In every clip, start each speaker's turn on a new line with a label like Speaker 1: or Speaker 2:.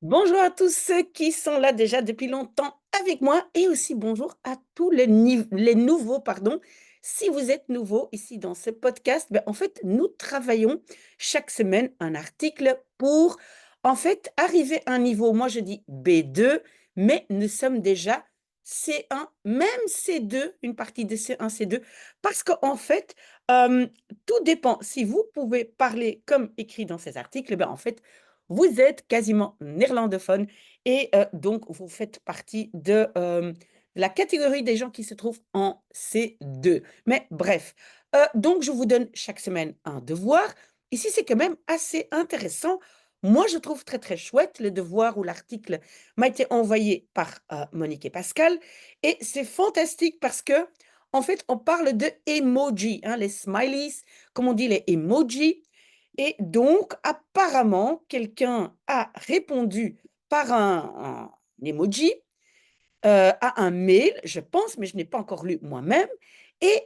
Speaker 1: Bonjour à tous ceux qui sont là déjà depuis longtemps avec moi et aussi bonjour à tous les nouveaux, pardon. Si vous êtes nouveau ici dans ce podcast, en fait, nous travaillons chaque semaine un article pour, en fait, arriver à un niveau, moi je dis B2, mais nous sommes déjà C1, même C2, une partie de C1, C2, parce qu'en fait, euh, tout dépend. Si vous pouvez parler comme écrit dans ces articles, en fait, vous êtes quasiment néerlandophone et donc vous faites partie de, la catégorie des gens qui se trouvent en C2. Mais bref, donc je vous donne chaque semaine un devoir. Ici, c'est quand même assez intéressant. Moi, je trouve très, très chouette le devoir ou l'article m'a été envoyé par, Monique et Pascal et c'est fantastique parce que en fait, on parle de emoji, hein, les smileys, comme on dit les emojis et donc, apparemment, quelqu'un a répondu par un emoji, à un mail, je pense, mais je n'ai pas encore lu moi-même et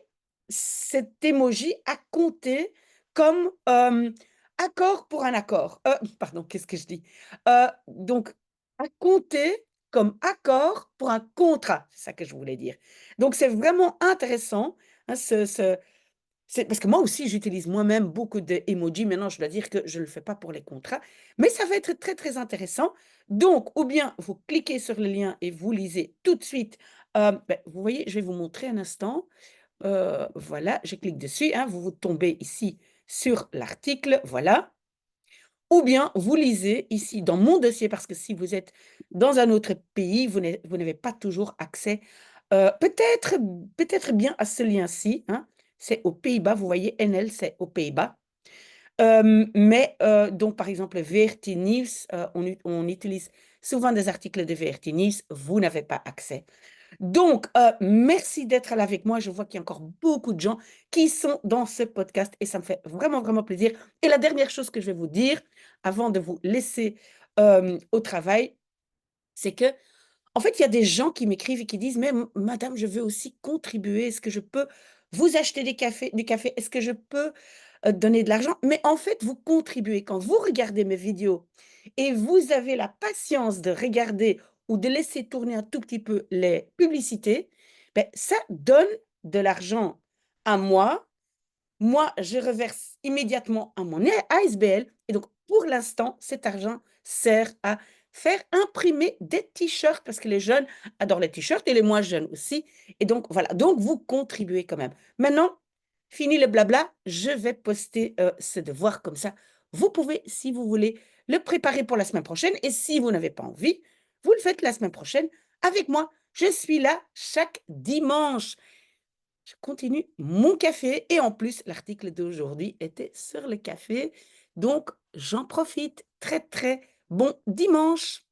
Speaker 1: cet emoji a compté comme, accord pour un accord. Pardon, qu'est-ce que je dis? Donc a compté comme accord pour un contrat, c'est ça que je voulais dire. Donc c'est vraiment intéressant, hein, c'est parce que moi aussi, j'utilise moi-même beaucoup d'emojis. Maintenant, je dois dire que je ne le fais pas pour les contrats, mais ça va être très, très intéressant. Donc, ou bien vous cliquez sur le lien et vous lisez tout de suite. Vous voyez, je vais vous montrer un instant. Voilà, je clique dessus, hein, vous tombez ici sur l'article, voilà. Ou bien vous lisez ici dans mon dossier, parce que si vous êtes dans un autre pays, vous n'avez pas toujours accès, peut-être bien à ce lien-ci, hein. C'est aux Pays-Bas, vous voyez NL, c'est aux Pays-Bas. Mais donc par exemple VRT News, on utilise souvent des articles de VRT News, vous n'avez pas accès. Donc, merci d'être là avec moi. Je vois qu'il y a encore beaucoup de gens qui sont dans ce podcast et ça me fait vraiment, vraiment plaisir. Et la dernière chose que je vais vous dire avant de vous laisser, au travail, c'est que en fait, il y a des gens qui m'écrivent et qui disent: «Mais madame, je veux aussi contribuer. Est-ce que je peux vous acheter du café? Est-ce que je peux, donner de l'argent?» Mais en fait, vous contribuez. Quand vous regardez mes vidéos et vous avez la patience de regarder ou de laisser tourner un tout petit peu les publicités, ça donne de l'argent à moi. Moi, je reverse immédiatement à mon ASBL et donc pour l'instant, cet argent sert à faire imprimer des t-shirts parce que les jeunes adorent les t-shirts et les moins jeunes aussi et donc voilà, donc vous contribuez quand même. Maintenant, fini le blabla, je vais poster, ce devoir comme ça. Vous pouvez, si vous voulez, le préparer pour la semaine prochaine et si vous n'avez pas envie, vous le faites la semaine prochaine avec moi. Je suis là chaque dimanche. Je continue mon café et en plus, l'article d'aujourd'hui était sur le café, donc j'en profite. Très, très bon dimanche!